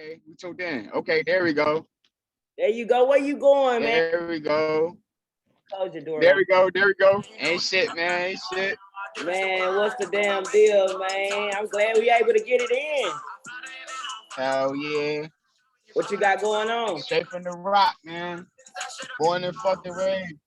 Okay, we tuned in. Okay, there we go. There you go. Where you going, man? There we go. Close your door, There man. we go. There we go. Ain't shit, man. Ain't shit. Man, what's the damn deal, man? I'm glad we able to get it in. Hell yeah. What you got going on? Straight from the rock, man. Born in fucking rain.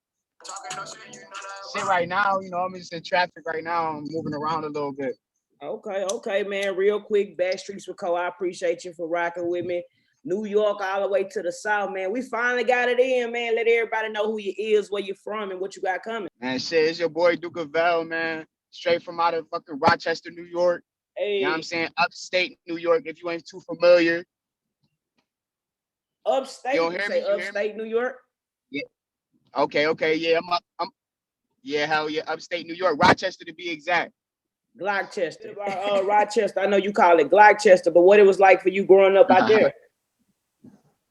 Shit right now, I'm just in traffic right now. I'm moving around a little bit. Okay, man. Real quick, Backstreets with Co. I appreciate you for rocking with me. New York all the way to the south, man. We finally got it in, man. Let everybody know who you is, where you from, and what you got coming. Man, shit, it's your boy Dewkavel, man. Straight from out of fucking Rochester, New York. You know what I'm Hey, saying? Upstate New York, if you ain't too familiar. You upstate. don't You hear say me? You hear me? upstate New York? Yeah. Okay, yeah. Yeah, hell yeah. Upstate New York. Rochester to be exact. Gloucester. Rochester. I know you call it Gloucester, but what it was like for you growing up out there?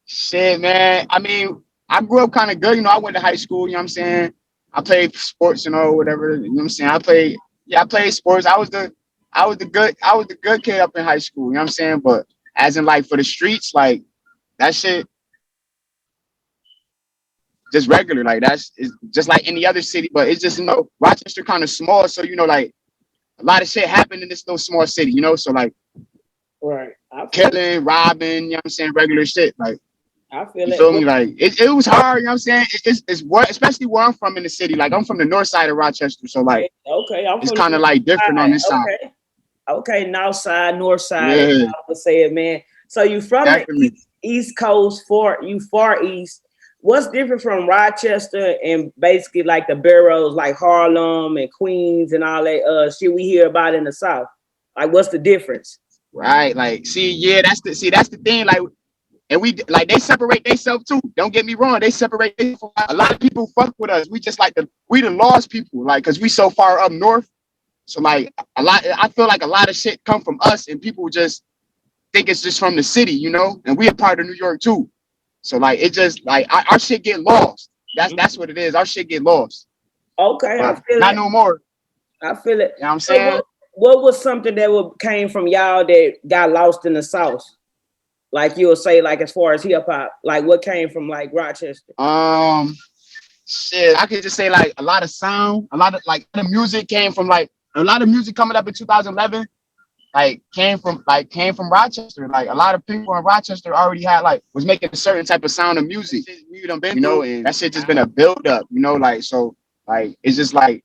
Shit, man. I mean, I grew up kind of good. I went to high school, you know what I'm saying? I played sports, whatever. You know what I'm saying? I played sports. I was the good kid up in high school, you know what I'm saying? But as in like for the streets, like that shit just regular. Like it's just like any other city, but it's just Rochester kind of small, so like a lot of shit happened in this little small city, so like Right. I feel it. killing, robbing, you know what I'm saying, regular shit. Like I feel you it. feel me? Like it was hard, you know what I'm saying? It's what, especially where I'm from in the city. Like I'm from the north side of Rochester, so like Okay, I'm it's from the kind of north like different on side. this side. Okay, north side, north side, as Yeah, I would say it, man. So you from the definitely. east coast, far east. What's different from Rochester and basically like the boroughs like Harlem and Queens and all that shit we hear about in the South? Like, what's the difference? Right. Like, see, yeah, that's the thing. Like, and we like they separate themselves too. Don't get me wrong, they separate themselves. A lot of people fuck with us. We just like the lost people, like, cause we so far up north. So like I feel like a lot of shit come from us, and people just think it's just from the city, and we a part of New York too. So like it just like our shit get lost. That's what it is. Our shit get lost, Okay, I but feel not it. no more. I feel it. You know what I'm So saying? what was something that came from y'all that got lost in the South? Like you'll say, like as far as hip hop, like what came from like Rochester? Um, shit, I could just say like a lot of sound, a lot of like the music came from like a lot of music coming up in 2011. Like came from Rochester. Like a lot of people in Rochester already had like was making a certain type of sound of music, and that shit just been a build up, like so like it's just like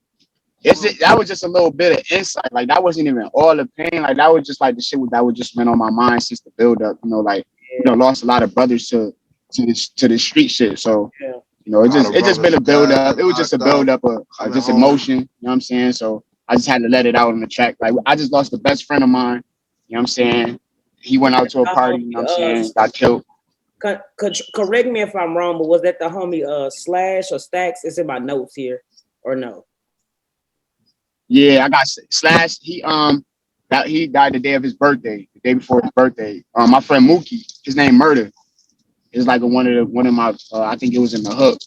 that was just a little bit of insight. Like that wasn't even all the pain. Like that was just like the shit that was just been on my mind since the build up. Like lost a lot of brothers to the street shit. So Yeah. it just been a build up. It was just a build up of just emotion. You know what I'm saying? So I just had to let it out on the track. Like I just lost the best friend of mine. You know what I'm saying? He went out to a party. You know what I'm saying? Got killed. Correct me if I'm wrong, but was that the homie Slash or Stacks? It's in my notes here, or no? Yeah, I got Slash. He died the day of his birthday, the day before his birthday. My friend Mookie, his name Murder. Is like one of my I think it was in the hook.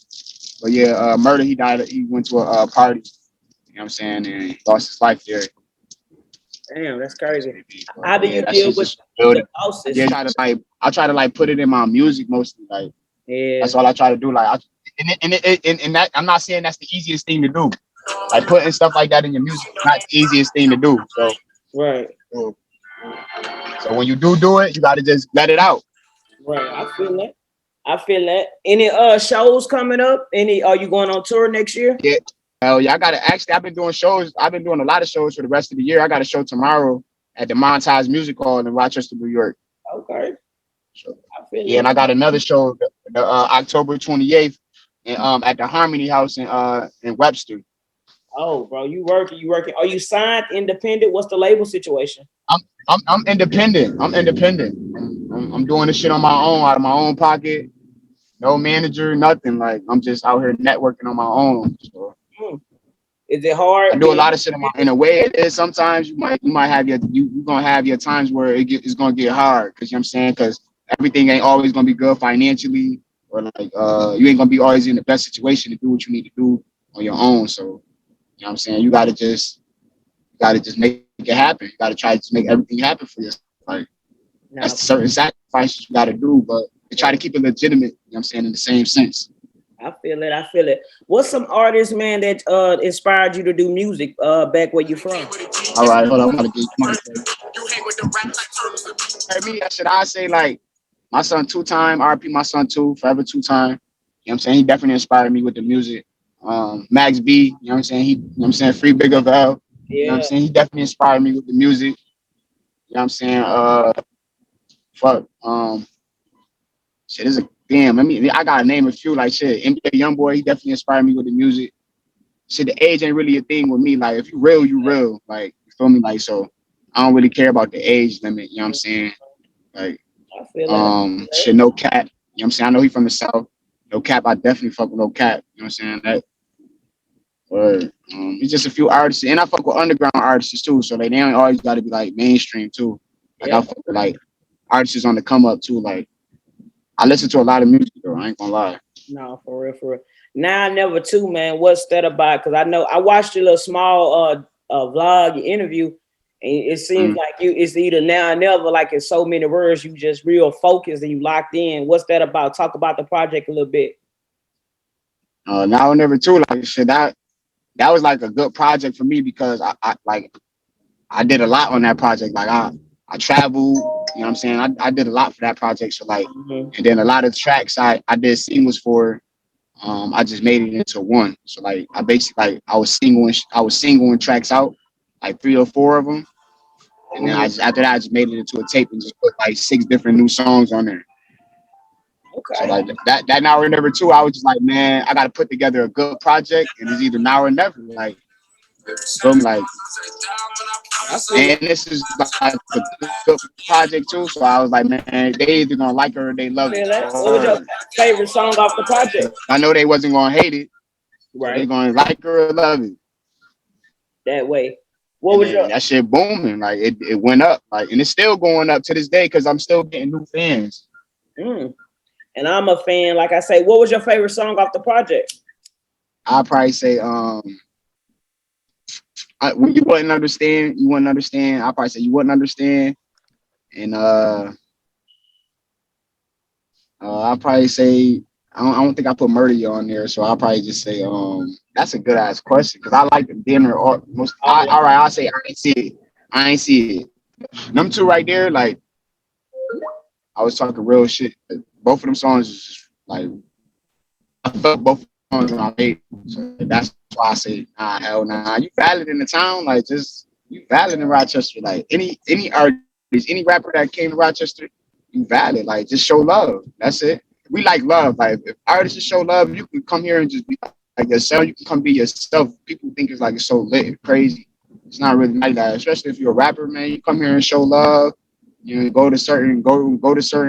But yeah, Murder, he died. He went to a party. You know what I'm saying? And he lost his life there. Damn, that's crazy. But How do yeah, you that deal shit's with just the building. losses? Yeah, I try to like put it in my music mostly. Like Yeah, that's all I try to do. Like and that I'm not saying that's the easiest thing to do. Like putting stuff like that in your music is not the easiest thing to do. right, So, so when you do it, you gotta just let it out. right. I feel that. I feel that. Any shows coming up? Any? Are you going on tour next year? Yeah. Hell yeah, I gotta actually I've been doing shows. I've been doing a lot of shows for the rest of the year. I got a show tomorrow at the Montage Music Hall in Rochester, New York. Okay, So I feel yeah, and it. I got another show the October 28th at the Harmony House in Webster. Oh, bro, you working? You working? Are you signed independent? What's the label situation? I'm independent. I'm independent. I'm doing this shit on my own, out of my own pocket. No manager, nothing. Like I'm just out here networking on my own. So Hmm. Is it I hard do a being lot of shit in a way. It is sometimes you might have you're gonna have your times where it's gonna get hard because you know what I'm saying, because everything ain't always gonna be good financially, or like you ain't gonna be always in the best situation to do what you need to do on your own. So you know what I'm saying, you gotta just make it happen. You gotta try to make everything happen for yourself. Like that's now? certain sacrifice. sacrifices you gotta do, but to try to keep it legitimate, you know what I'm saying, in the same sense. I feel it. I feel it. What's some artists, man, that inspired you to do music back where you from? All right, hold on. I'm gonna get me. Should I say like my son 2 Time, RP my son too, forever 2 Time. You know what I'm saying? He definitely inspired me with the music. Max B, you know what I'm saying? He, you know what I'm saying, Free Big of L. You know what I'm saying? He definitely inspired me with the music. You know what I'm saying? Fuck. Shit, this is a damn. I gotta name a few like shit. NBA Youngboy, he definitely inspired me with the music. Shit, the age ain't really a thing with me. Like, if you real, you real. Like, you feel me? Like, so I don't really care about the age limit. You know what I'm saying? Like, shit, No Cap. You know what I'm saying? I know he from the South. No Cap, I definitely fuck with No Cap. You know what I'm saying? That. Or it's just a few artists, and I fuck with underground artists too. So they don't always got to be like mainstream too. Like I fuck with like artists on the come up too. Like I listen to a lot of music though. I ain't gonna lie. No, for real, for real. Now I Never too, man. What's that about? Because I know I watched your little small vlog, your interview, and it seems like it's either now or never. Like in so many words, you just real focused and you locked in. What's that about? Talk about the project a little bit. Now or Never too. Like shit, that was like a good project for me because I did a lot on that project. Like I traveled, you know what I'm saying? I did a lot for that project. So like, and then a lot of tracks I did singles for, I just made it into one. So like, I basically like I was singling tracks out, like 3 or 4 of them, and then after that I just made it into a tape and just put like 6 different new songs on there. Okay. So like that Now or Never too, I was just like, man, I got to put together a good project, and it's either now or never. Like, feel me? Like, and this is like a good project too. So I was like, man, they either gonna like it or they love it. What was your favorite song off the project? I know they wasn't gonna hate it. Right. So they gonna like it or love it. That way. What was that shit booming? Like it went up. Like, and it's still going up to this day because I'm still getting new fans. And I'm a fan. Like I say, what was your favorite song off the project? I'll probably say when you wouldn't understand, I'll probably say You Wouldn't Understand. And I'll probably say I don't think I put Murder You on there, so I'll probably just say that's a good ass question because I like the dinner or most. All right, I'll say I ain't see it. Them 2 right there, like I was talking real shit. Both of them songs is just like I felt both songs when I made. So that's why I say nah, hell nah. You valid in the town, like just you valid in Rochester. Like any artist, any rapper that came to Rochester, you valid. Like just show love. That's it. We like love. Like if artists just show love, you can come here and just be like yourself. You can come be yourself. People think it's like it's so lit and crazy. It's not really like that. Especially if you're a rapper, man. You come here and show love. You know, go to certain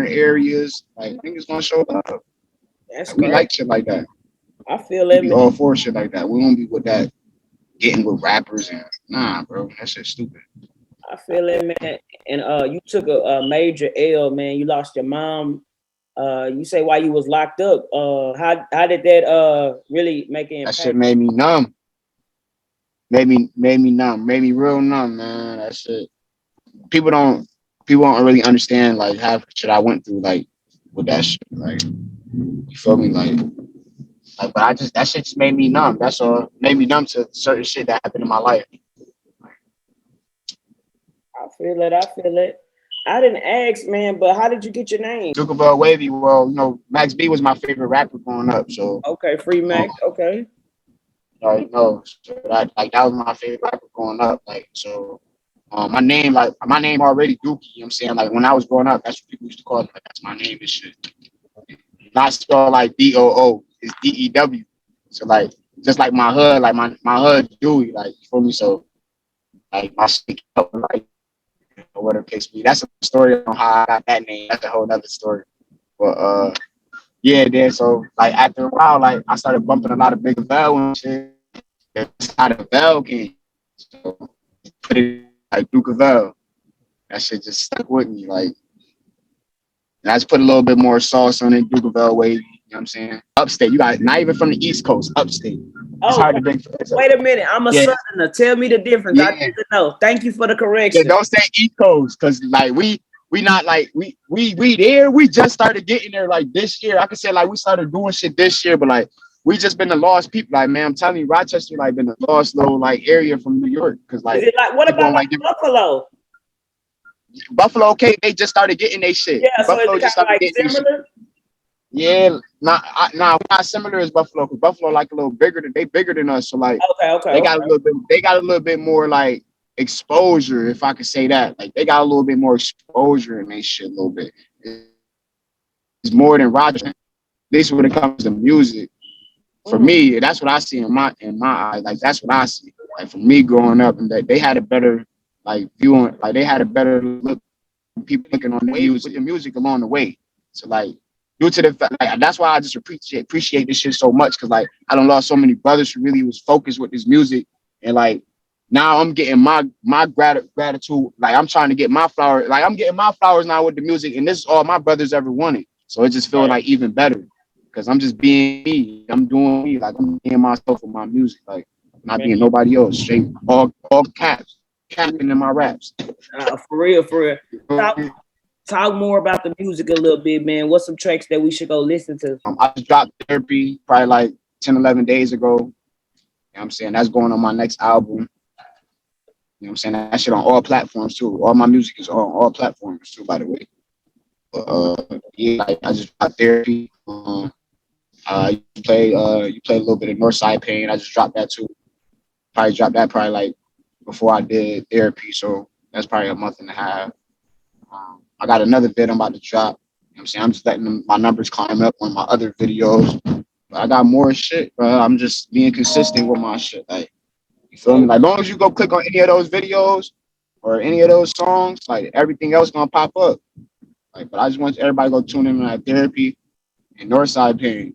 areas. Like niggas gonna show love. That's we like shit like that. I feel it. We be all for shit like that. We don't be with that getting with rappers and nah, bro. That shit's stupid. I feel it, man. And you took a major L, man. You lost your mom. You say why you was locked up. How did that really make an impact? That shit made me numb. Made me numb. Made me real numb, man. That shit. People don't really understand like half the shit I went through, like with that shit. Like, you feel me? Like but that shit just made me numb. That's all. Made me numb to certain shit that happened in my life. I feel it. I didn't ask, man, but how did you get your name? Dewkavel Wavy. Well, you know, Max B was my favorite rapper growing up. So okay, Free Max. Okay. No, so that was my favorite rapper growing up. Like so. My name already Dookie, you know what I'm saying? Like when I was growing up, that's what people used to call me. Like that's my name and shit. Not spelled like DOO, it's DEW. So like just like my hood, like my hood Dewey, like you feel me? So like my shit like or whatever case be. That's a story on how I got that name. That's a whole nother story. But yeah, then so like after a while, like I started bumping a lot of Big Bell and shit. That's how the Bell came. So put it like Dewkavel. That shit just stuck with me. Like, and I just put a little bit more sauce on it. Dewkavel Wavy. You know what I'm saying? Upstate. You got not even from the East Coast. Upstate. It's hard to bring. Wait a minute. I'm a Southerner. Tell me the difference. I need to know. Thank you for the correction. Yeah, don't say East Coast because like we we not like we there. We just started getting there like this year. I could say like we started doing shit this year, but like we just been the lost people. Like man, I'm telling you, Rochester like been the lost little like area from New York because Is like it like what people about don't like like Buffalo? Buffalo. Okay, they just started getting their shit. Yeah, so is Buffalo it kind just of started like getting their shit. similar? Yeah, not similar as Buffalo because Buffalo like a little bigger. They bigger than us, so like they got a little bit. They got a little bit more like exposure, if I could say that. Like they got a little bit more exposure in they shit a little bit. It's more than Roger. At least when it comes to music. For me, that's what I see in my eyes. Like that's what I see. Like for me growing up, and they had a better like viewing. Like they had a better look. People looking on the music with the music along the way. So like due to the fact, like, that's why I just appreciate this shit so much because like I done lost so many brothers who really was focused with this music, and like now I'm getting my gratitude. Like I'm trying to get my flowers. Like I'm getting my flowers now with the music, and this is all my brothers ever wanted. So it just feels like even better because I'm just being me. I'm doing me. Like I'm being myself with my music. Like not being nobody else. Straight all capping in my raps. For real, for real. Talk more about the music a little bit, man. What's some tracks that we should go listen to? I just dropped Therapy probably like 10, 11 days ago. You know what I'm saying? That's going on my next album. You know what I'm saying? That shit on all platforms too. All my music is on all platforms too, by the way. Yeah, I just dropped Therapy. You play a little bit of Northside Pain. I just dropped that too. Probably dropped that like before I did Therapy. So that's probably a month and a half. I got another vid I'm about to drop. You know what I'm saying? I'm just letting my numbers climb up on my other videos. But I got more shit, bro. I'm just being consistent with my shit. Like, you feel me? Like, as long as you go click on any of those videos or any of those songs, like everything else gonna pop up. Like, but I just want everybody to go tune in on that Therapy and Northside Pain.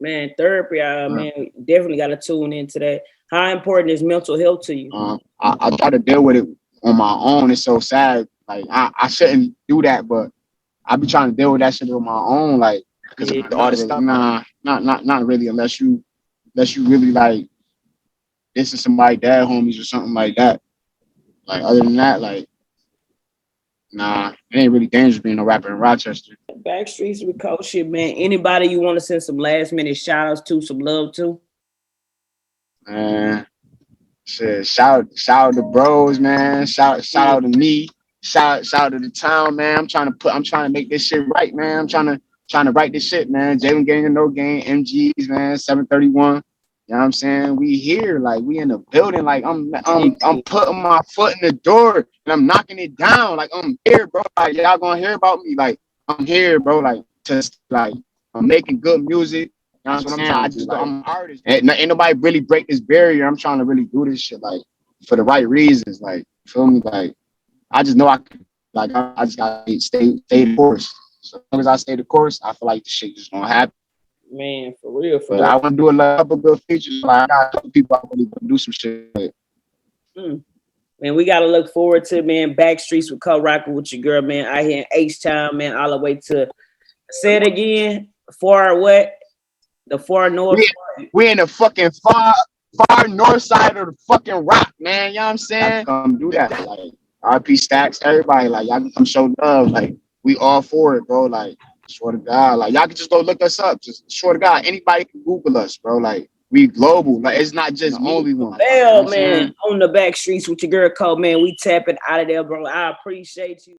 Man, Therapy, man, definitely gotta tune into that. How important is mental health to you? I try to deal with it on my own. It's so sad. Like I shouldn't do that, but I be trying to deal with that shit on my own, like because all this stuff. Not really, unless you really like this is somebody dad homies or something like that. Like other than that, like nah, it ain't really dangerous being a rapper in Rochester. Backstreets with Coach shit, man. Anybody you want to send some last minute shout outs to, some love to? Man, shit, shout out to bros, man. Shout out to me. Shout out to the town, man. I'm trying to make this shit right, man. I'm trying to write this shit, man. Jalen Gang and No Gang, MGs, man, 731. You know what I'm saying? We here, like we in the building, like I'm putting my foot in the door and I'm knocking it down. Like I'm here, bro. Like y'all gonna hear about me. Like I'm here, bro. Like just like I'm making good music. You know what I'm saying? I'm an artist. Ain't nobody really break this barrier. I'm trying to really do this shit like for the right reasons. Like, feel me? Like I just know I can, like, I just gotta stay the course. So as long as I stay the course, I feel like the shit just gonna happen. Man, for real. But I want to do a couple good features. Like, I got a couple people I really want to do some shit with. Man, we gotta look forward to, man, Backstreets with Co-Rocking with your girl, man, out here in H-Town, man, all the way to, say it again, far what? The far north. We in the fucking far north side of the fucking rock, man. You know what I'm saying? Come do that. Like, RP Stacks, everybody, like y'all can come show love. Like we all for it, bro. Like swear to God, like y'all can just go look us up. Just swear to God, anybody can Google us, bro. Like we global. Like it's not just the only one. Well, man, on the Backstreets with your girl Cole, man. We tapping out of there, bro. I appreciate you.